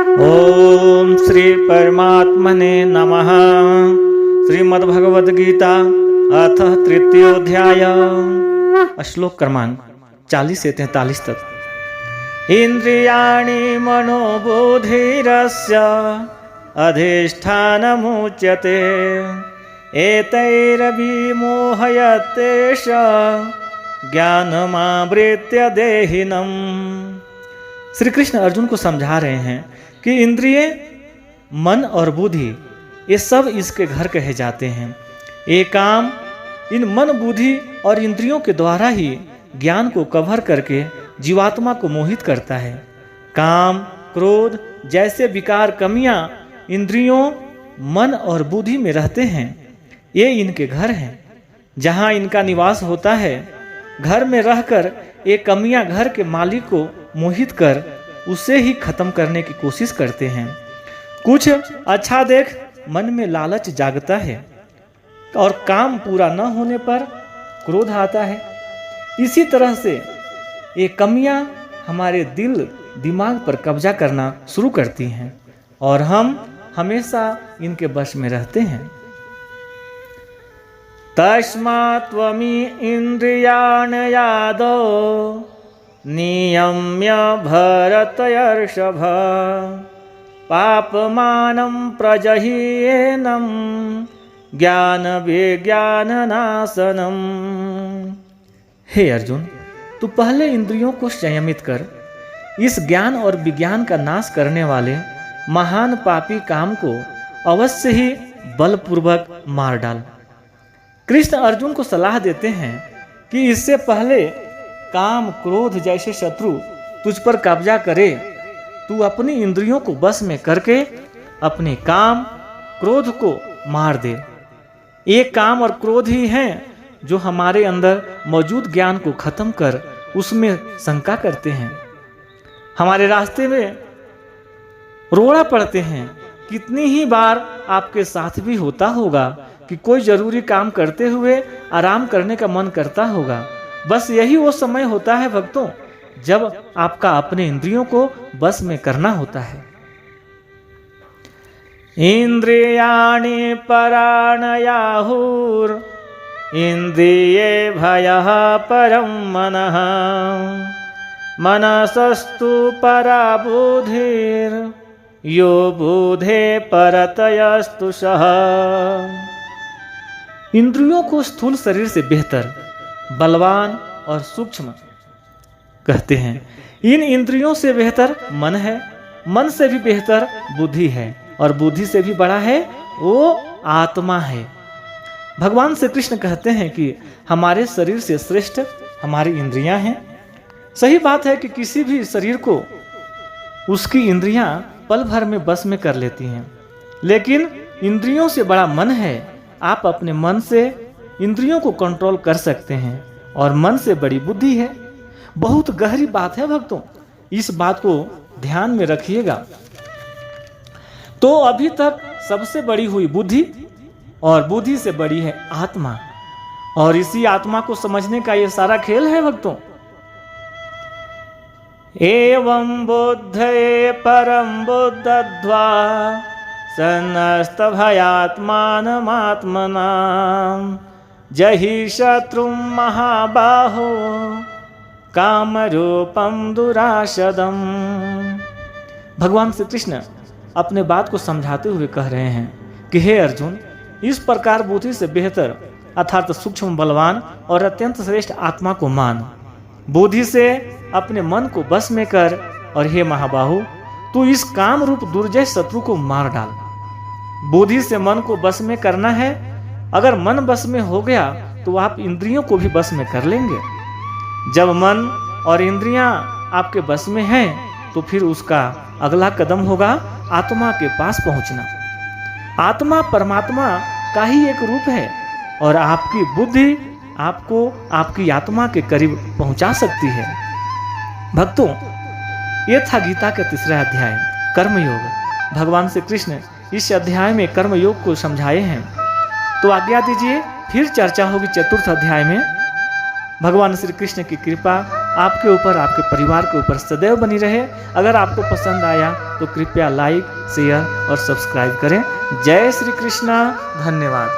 ओम श्री परमात्मने नमः। श्रीमद्भगवद्गीता अथ तृतीयोऽध्याय। श्लोक क्रमांक 40 से 43 तक। इंद्रियाणि मनोबुद्धिरस्य अधिष्ठानमुच्यते एतैर्विमोहयतेष ज्ञानमावृत्य देहिनम्। श्री कृष्ण अर्जुन को समझा रहे हैं कि इंद्रिय, मन और बुद्धि ये सब इसके घर कहे जाते हैं। ये काम इन मन, बुद्धि और इंद्रियों के द्वारा ही ज्ञान को कवर करके जीवात्मा को मोहित करता है। काम, क्रोध जैसे विकार कमियां इंद्रियों, मन और बुद्धि में रहते हैं। ये इनके घर हैं, जहां इनका निवास होता है। घर में रहकर ये कमियां घर के मालिक को मोहित कर उसे ही खत्म करने की कोशिश करते हैं। कुछ अच्छा देख मन में लालच जागता है और काम पूरा न होने पर क्रोध आता है। इसी तरह से ये कमियां हमारे दिल दिमाग पर कब्जा करना शुरू करती हैं और हम हमेशा इनके वश में रहते हैं। तस्मात् त्वमि इंद्रियाण् यादो नियम्य भरतर्षभ पापमानं प्रजह्येनं ज्ञान विज्ञान नाशनम्। हे अर्जुन, तू पहले इंद्रियों को संयमित कर इस ज्ञान और विज्ञान का नाश करने वाले महान पापी काम को अवश्य ही बलपूर्वक मार डाल। कृष्ण अर्जुन को सलाह देते हैं कि इससे पहले काम, क्रोध जैसे शत्रु तुझ पर कब्जा करे, तू अपनी इंद्रियों को बस में करके अपने काम, क्रोध को मार दे। ये काम और क्रोध ही हैं जो हमारे अंदर मौजूद ज्ञान को खत्म कर उसमें शंका करते हैं, हमारे रास्ते में रोड़ा पड़ते हैं। कितनी ही बार आपके साथ भी होता होगा कि कोई जरूरी काम करते हुए आराम करने का मन करता होगा। बस यही वो समय होता है भक्तों, जब आपका अपने इंद्रियों को बस में करना होता है। इंद्रियाणि पराणयाहुर इंद्रिये भयः परं मनः मनसस्तु परा बुद्धिर यो बुधे परतयस्तुषः। इंद्रियों को स्थूल शरीर से बेहतर, बलवान और सूक्ष्म कहते हैं। इन इंद्रियों से बेहतर मन है, मन से भी बेहतर बुद्धि है और बुद्धि से भी बड़ा है वो आत्मा है। भगवान श्री कृष्ण कहते हैं कि हमारे शरीर से श्रेष्ठ हमारी इंद्रियां हैं। सही बात है कि किसी भी शरीर को उसकी इंद्रियां पल भर में बस में कर लेती हैं, लेकिन इंद्रियों से बड़ा मन है। आप अपने मन से इंद्रियों को कंट्रोल कर सकते हैं और मन से बड़ी बुद्धि है। बहुत गहरी बात है भक्तों, इस बात को ध्यान में रखिएगा। तो अभी तक सबसे बड़ी हुई बुद्धि और बुद्धि से बड़ी है आत्मा, और इसी आत्मा को समझने का ये सारा खेल है भक्तों। एवं बुद्धये परम बुद्धत्वा सन्नस्तभयात्मानमात्मनां जहि शत्रुं महाबाहो कामरूपं दुराशदम्। भगवान श्री कृष्ण अपने बात को समझाते हुए कह रहे हैं कि हे अर्जुन, इस प्रकार बुद्धि से बेहतर अर्थात सूक्ष्म, बलवान और अत्यंत श्रेष्ठ आत्मा को मान। बुद्धि से अपने मन को बस में कर और हे महाबाहु, तू इस काम रूप दुर्जय शत्रु को मार डाल। बुद्धि से मन को बस में करना है। अगर मन बस में हो गया तो आप इंद्रियों को भी बस में कर लेंगे। जब मन और इंद्रियां आपके बस में हैं तो फिर उसका अगला कदम होगा आत्मा के पास पहुंचना। आत्मा परमात्मा का ही एक रूप है और आपकी बुद्धि आपको आपकी आत्मा के करीब पहुंचा सकती है। भक्तों, ये था गीता का तीसरा अध्याय, कर्मयोग। भगवान श्री कृष्ण इस अध्याय में कर्मयोग को समझाए हैं। तो आज्ञा दीजिए, फिर चर्चा होगी चतुर्थ अध्याय में। भगवान श्री कृष्ण की कृपा आपके ऊपर, आपके परिवार के ऊपर सदैव बनी रहे। अगर आपको पसंद आया तो कृपया लाइक, शेयर और सब्सक्राइब करें। जय श्री कृष्णा। धन्यवाद।